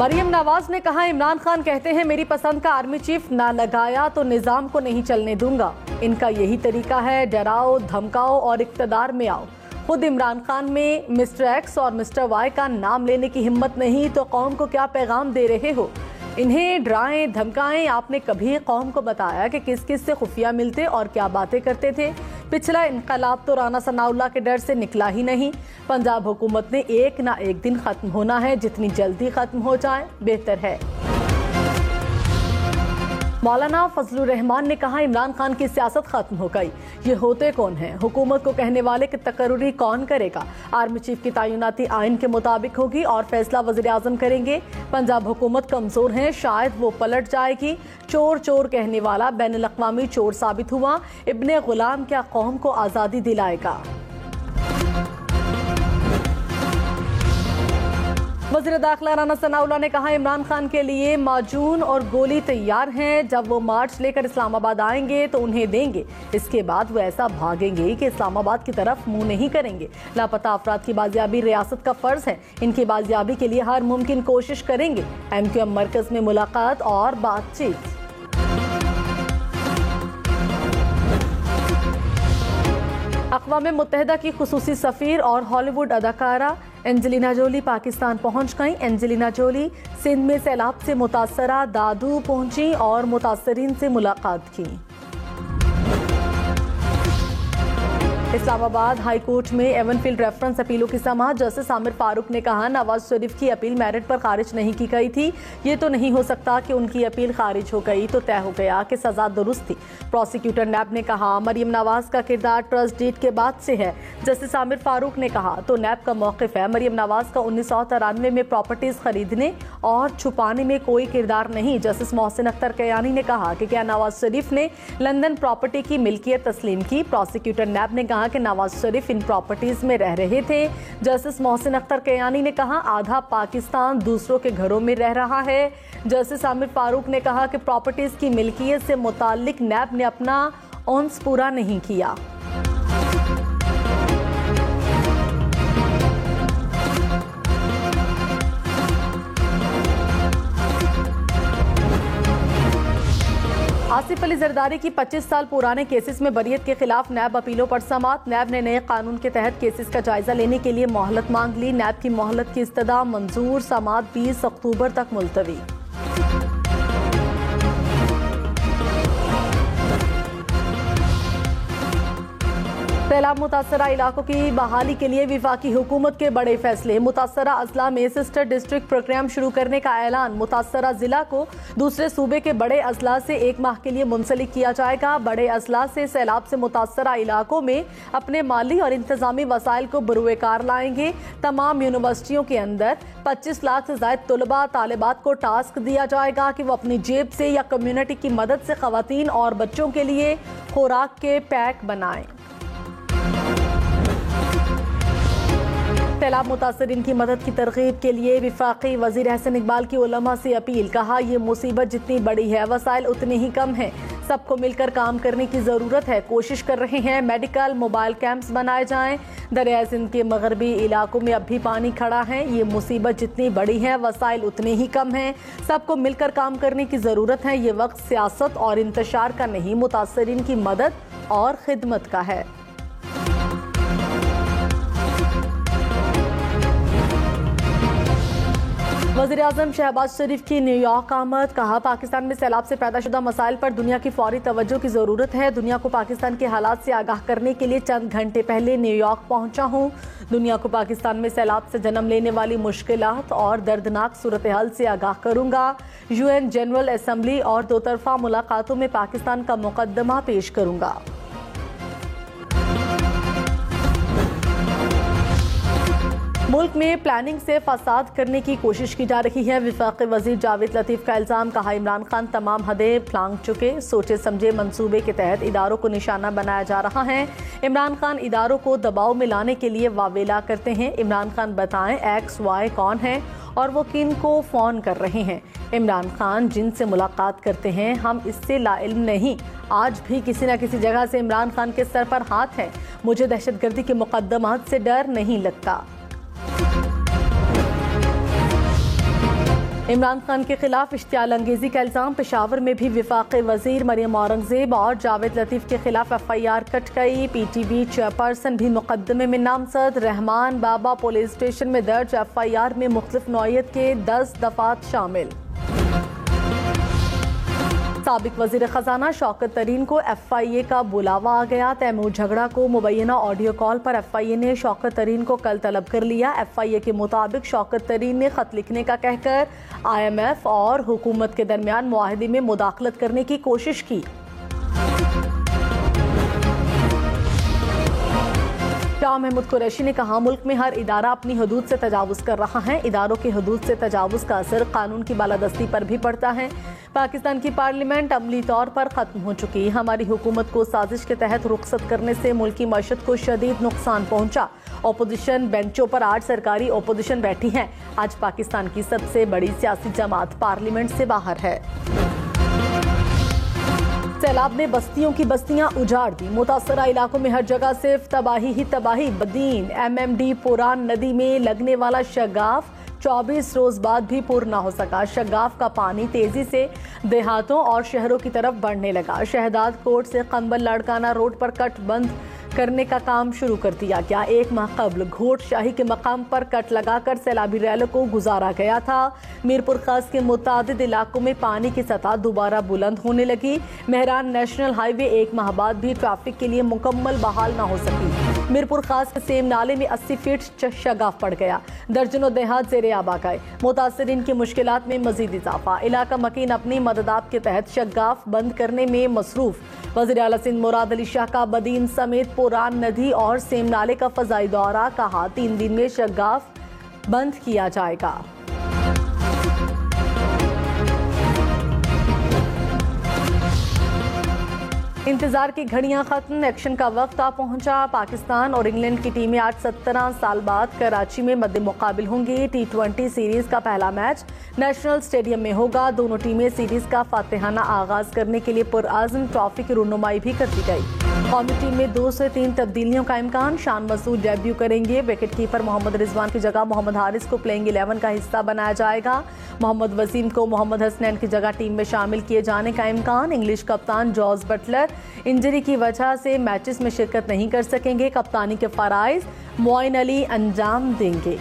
मरियम नवाज ने कहा, इमरान खान कहते हैं मेरी पसंद का आर्मी चीफ ना लगाया तो निजाम को नहीं चलने दूंगा। इनका यही तरीका है, डराओ धमकाओ और इक्तदार में आओ। खुद इमरान खान में मिस्टर एक्स और मिस्टर वाई का नाम लेने की हिम्मत नहीं तो कौम को क्या पैगाम दे रहे हो? इन्हें डराएं धमकाएं। आपने कभी कौम को बताया कि किस किस से खुफिया मिलते और क्या बातें करते थे? पिछला इनकलाब तो राना सनाउल्लाह के डर से निकला ही नहीं। पंजाब हुकूमत ने एक ना एक दिन खत्म होना है, जितनी जल्दी खत्म हो जाए बेहतर है। मौलाना फजलुर रहमान ने कहा, इमरान खान की सियासत खत्म हो गई। ये होते कौन हैं? हुकूमत को कहने वाले की तकर्री कौन करेगा? आर्मी चीफ की तैनाती आइन के मुताबिक होगी और फैसला वज़ीर आज़म करेंगे। पंजाब हुकूमत कमजोर है, शायद वो पलट जाएगी। चोर चोर कहने वाला बैनुल अक़वामी चोर साबित हुआ। इब्ने गुलाम क्या कौम को आज़ादी दिलाएगा? वज़ीर दाखिला राना सनाउल्लाह ने कहा, इमरान खान के लिए माजून और गोली तैयार हैं। जब वो मार्च लेकर इस्लामाबाद आएंगे तो उन्हें देंगे। इसके बाद वो ऐसा भागेंगे कि इस्लामाबाद की तरफ मुंह नहीं करेंगे। लापता अफराद की बाजियाबी रियासत का फर्ज है। इनकी बाजियाबी के लिए हर मुमकिन कोशिश करेंगे। MQM मरकज में मुलाकात और बातचीत। अक़वाम मुत्तहिदा की खुसूसी सफ़ीर और हॉलीवुड अदाकारा एंजेलिना जोली पाकिस्तान पहुंच गईं। एंजेलिना जोली सिंध में सैलाब से मुतासरा दादू पहुंची और मुतासरीन से मुलाकात की। इस्लामाबाद हाई कोर्ट में एवनफील्ड रेफरेंस अपीलों की समाअत। जस्टिस आमिर फारूक ने कहा, नवाज शरीफ की अपील मेरिट पर खारिज नहीं की गई थी। ये तो नहीं हो सकता कि उनकी अपील खारिज हो गई तो तय हो गया कि सजा दुरुस्त थी। प्रोसिक्यूटर नैब ने कहा, मरियम नवाज का किरदार ट्रस्ट डीड के बाद से है। जस्टिस आमिर फारूक ने कहा, तो नैब का मौक़िफ़ है मरियम नवाज का 1993 में प्रॉपर्टीज खरीदने और छुपाने में कोई किरदार नहीं। जस्टिस मोहसिन अख्तर कयानी ने कहा कि क्या नवाज शरीफ ने लंदन प्रॉपर्टी की मिल्कियत तस्लीम की? प्रोसिक्यूटर नैब ने कहा कि नवाज शरीफ इन प्रॉपर्टीज में रह रहे थे। जस्टिस मोहसिन अख्तर कयानी ने कहा, आधा पाकिस्तान दूसरों के घरों में रह रहा है। जस्टिस आमिर फारूक ने कहा कि प्रॉपर्टीज की मिल्कियत से मुताल्लिक नैब ने अपना ओन्स पूरा नहीं किया। आसिफ अली जरदारी की 25 साल पुराने केसेस में बरियत के खिलाफ नैब अपीलों पर समाअत। नैब ने नए कानून के तहत केसेस का जायजा लेने के लिए मोहलत मांग ली। नैब की मोहलत की इस्तदा मंजूर। समाअत 20 अक्टूबर तक मुलतवी। सैलाब मुतासरा इलाकों की बहाली के लिए वफाकी हुकूमत के बड़े फैसले। मुतासरा अजला में सिस्टर डिस्ट्रिक्ट प्रोग्राम शुरू करने का ऐलान। मुतासरा जिला को दूसरे सूबे के बड़े अजला से 1 माह के लिए मुंसलिक किया जाएगा। बड़े अजला से सैलाब से मुतासरा इलाकों में अपने माली और इंतजामी वसाइल को बरूएकार लाएंगे। तमाम यूनिवर्सिटियों के अंदर 25 लाख से ज्यादा तलबा तालिबात को टास्क दिया जाएगा कि वो अपनी जेब से या कम्युनिटी की मदद से खवातीन और बच्चों के लिए खुराक के पैक बनाएं। सैलाब मुतासरीन की मदद की तरगीब के लिए वफाकी वज़ीर एहसन इकबाल की उलमा से अपील। कहा, ये मुसीबत जितनी बड़ी है वसाइल उतने ही कम हैं। सबको मिलकर काम करने की ज़रूरत है। कोशिश कर रहे हैं मेडिकल मोबाइल कैंप्स बनाए जाएं। दरिया सिंध के मगरबी इलाकों में अब भी पानी खड़ा है। ये मुसीबत जितनी बड़ी है वसाइल उतने ही कम हैं। सबको मिलकर काम करने की ज़रूरत है। ये वक्त सियासत और इंतशार का नहीं, मुतासरीन की मदद और खिदमत का है। वज़ीर आज़म शहबाज शरीफ की न्यूयॉर्क आमद। कहा, पाकिस्तान में सैलाब से पैदा शुदा मसाइल पर दुनिया की फौरी तवज्जो की ज़रूरत है। दुनिया को पाकिस्तान के हालात से आगाह करने के लिए चंद घंटे पहले न्यूयॉर्क पहुंचा हूं। दुनिया को पाकिस्तान में सैलाब से जन्म लेने वाली मुश्किलात और दर्दनाक सूरत हाल से आगाह करूंगा। UN जनरल असम्बली और दोतरफा मुलाकातों में पाकिस्तान का मुकदमा पेश करूंगा। मुल्क में प्लानिंग से फसाद करने की कोशिश की जा रही है। वफाकी वजीर जावेद लतीफ का इल्जाम। कहा, इमरान खान तमाम हदें फांग चुके। सोचे समझे मंसूबे के तहत इदारों को निशाना बनाया जा रहा है। इमरान खान इदारों को दबाव में लाने के लिए वावेला करते हैं। इमरान खान बताएं XY कौन है और वो किन को फ़ोन कर रहे हैं। इमरान खान जिनसे मुलाकात करते हैं हम इससे लाइल्म नहीं। आज भी किसी न किसी जगह से इमरान खान के सर पर हाथ है। मुझे दहशतगर्दी के मुकदमात से डर नहीं लगता। इमरान खान के खिलाफ इश्तियाल अंगेजी का इल्जाम। पेशावर में भी वफाकी वजीर मरियम औरंगजेब और जावेद लतीफ के खिलाफ FIR कट गई। PTV चेयरपर्सन भी मुकदमे में नामजद। रहमान बाबा पुलिस स्टेशन में दर्ज FIR में मुख्तलिफ नौइयत के 10 दफात शामिल। साबिक वजीर खजाना शौकत तरीन को FIA का बुलावा आ गया। तैमूर झगड़ा को मुबैना ऑडियो कॉल पर FIA ने शौकत तरीन को कल तलब कर लिया। FIA के मुताबिक शौकत तरीन ने खत लिखने का कहकर IMF और हुकूमत के दरमियान मुआहदे में मुदाखलत करने की कोशिश की। शाह महमूद कुरैशी ने कहा, मुल्क में हर इदारा अपनी हदूद से तजावुज कर रहा है। इदारों की हदूद से तजावुज का असर कानून की बालादस्ती पर भी पड़ता है। पाकिस्तान की पार्लियामेंट अमली तौर पर खत्म हो चुकी। हमारी हुकूमत को साजिश के तहत रुखसत करने से मुल्क की मईशत को शदीद नुकसान पहुंचा। ओपोजिशन बेंचों पर 8 सरकारी ओपोजिशन बैठी है। आज पाकिस्तान की सबसे बड़ी सियासी जमात पार्लियामेंट से बाहर है। सैलाब ने बस्तियों की बस्तियां उजाड़ दी। मुतासरा इलाकों में हर जगह सिर्फ तबाही ही तबाही। बदीन MMD पुरान नदी में लगने वाला शगाफ 24 रोज बाद भी पूर्ण न हो सका। शगाफ का पानी तेजी से देहातों और शहरों की तरफ बढ़ने लगा। शहदाद कोट से कंबल लाड़काना रोड पर कट बंद करने का काम शुरू कर दिया गया। 1 माह कबल घोट शाही के मकाम पर कट लगाकर सैलाबी रैलों को गुजारा गया था। मीरपुर खास के मुतादिद इलाकों में पानी की सतह दोबारा बुलंद होने लगी। मेहरान नेशनल हाईवे 1 माह बाद भी ट्रैफिक के लिए मुकम्मल बहाल न हो सकी। मीरपुर खास के सेम नाले में 80 फीट शगाफ पड़ गया। दर्जनों देहात ज़ेरे आब आ गए। मुतासरीन की मुश्किलात में मजीद इजाफा। इलाका मकीन अपनी मददात के तहत शगाफ बंद करने में मसरूफ। वज़ीर आला सिंध मुराद अली शाह का बदीन समेत पुरान नदी और सेम नाले का फजाई दौरा। कहा, 3 दिन में शगाफ बंद किया जाएगा। इंतजार की घड़ियां खत्म, एक्शन का वक्त आ पहुंचा। पाकिस्तान और इंग्लैंड की टीमें आज 17 साल बाद कराची में मद्दे मुकाबिल होंगी। T20 सीरीज का पहला मैच नेशनल स्टेडियम में होगा। दोनों टीमें सीरीज का फातिहाना आगाज करने के लिए पुरआज़म। ट्रॉफी की रुनुमाई भी कर दी गई। कौमी टीम में 2 से 3 तब्दीलियों का इम्कान। शान मसूद डेब्यू करेंगे। विकेट कीपर मोहम्मद रिजवान की जगह मोहम्मद हारिस को प्लेइंग 11 का हिस्सा बनाया जाएगा। मोहम्मद वसीम को मोहम्मद हसनैन की जगह टीम में शामिल किए जाने का इम्कान। इंग्लिश कप्तान जॉर्ज बटलर इंजरी की वजह से मैचेस में शिरकत नहीं कर सकेंगे। कप्तानी के फराइज मोइन अली अंजाम देंगे।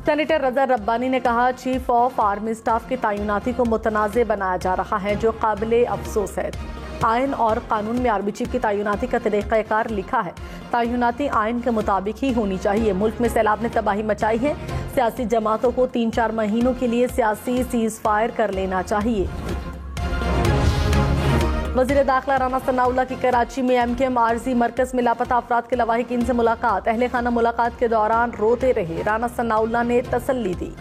सेनेटर रजा रब्बानी ने कहा, चीफ ऑफ आर्मी स्टाफ की तैनाती को मुतनाज़ बनाया जा रहा है, जो काबिल अफसोस है। आइन और कानून में आर्मी चीफ की तैनाती का तरीक़ाकार लिखा है। तैनाती आइन के मुताबिक ही होनी चाहिए। मुल्क में सैलाब ने तबाही मचाई है। सियासी जमातों को 3-4 महीनों के लिए सियासी सीज फायर कर लेना चाहिए। वज़ीर दाखिला राना सनाउल्लाह की कराची में MKM आरजी मरकज में लापता अफराद के लवाहिकीन से मुलाकात। अहले खाना मुलाकात के दौरान रोते रहे। राना सनाउल्लाह ने तसल्ली दी।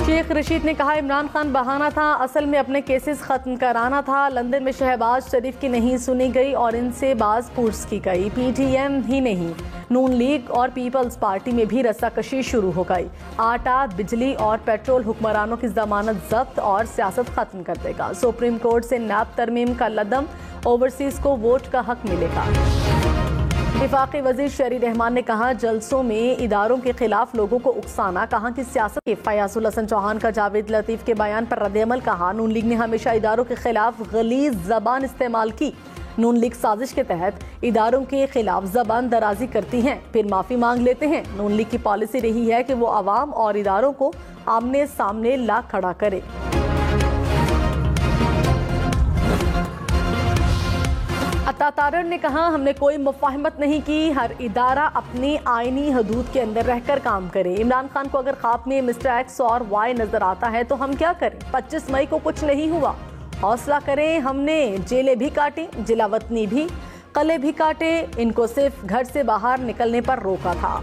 शेख रशीद ने कहा, इमरान खान बहाना था, असल में अपने केसेस खत्म कराना था। लंदन में शहबाज शरीफ की नहीं सुनी गई और इनसे बाज पूछ की गई। PTM ही नहीं, नून लीग और पीपल्स पार्टी में भी रस्साकशी शुरू हो गई। आटा, बिजली और पेट्रोल हुक्मरानों की जमानत जब्त और सियासत खत्म कर देगा। सुप्रीम कोर्ट से नैब तरमीम का लदम, ओवरसीज को वोट का हक मिलेगा। वफाकी वजीर शहरी रहमान ने कहा, जलसों में इदारों के खिलाफ लोगों को उकसाना कहा कि सियासत के। फयाजुल हसन चौहान का जावेद लतीफ के बयान पर रद्द-ए-अमल। कहा, नून लीग ने हमेशा इदारों के खिलाफ गलीज जबान इस्तेमाल की। नून लीग साजिश के तहत इदारों के खिलाफ जबान दराजी करती हैं, फिर माफी मांग लेते हैं। नून लीग की पॉलिसी रही है कि वो अवाम और इदारों को आमने सामने ला खड़ा करे। अता तारड़ ने कहा, हमने कोई मुफाहमत नहीं की। हर इदारा अपनी आईनी हदूद के अंदर रहकर काम करे। इमरान खान को अगर ख्वाब में मिस्टर एक्स और वाई नजर आता है तो हम क्या करें? 25 मई को कुछ नहीं हुआ, हौसला करें। हमने जेलें भी काटी, जिला वतनी भी, कले भी काटे। इनको सिर्फ घर से बाहर निकलने पर रोका था।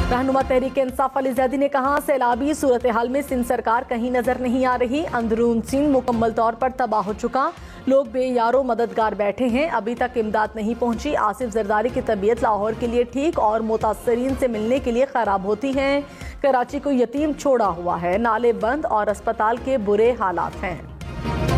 रहनुमा तहरीक इंसाफ अली जैदी ने कहा, सैलाबी सूरत हाल में सिंध सरकार कहीं नजर नहीं आ रही। अंदरून सिंध मुकम्मल तौर पर तबाह हो चुका। लोग बेयारो मददगार बैठे हैं, अभी तक इमदाद नहीं पहुंची। आसिफ जरदारी की तबीयत लाहौर के लिए ठीक और मुतासरीन से मिलने के लिए खराब होती है। कराची को यतीम छोड़ा हुआ है, नाले बंद और अस्पताल के बुरे हालात हैं। है।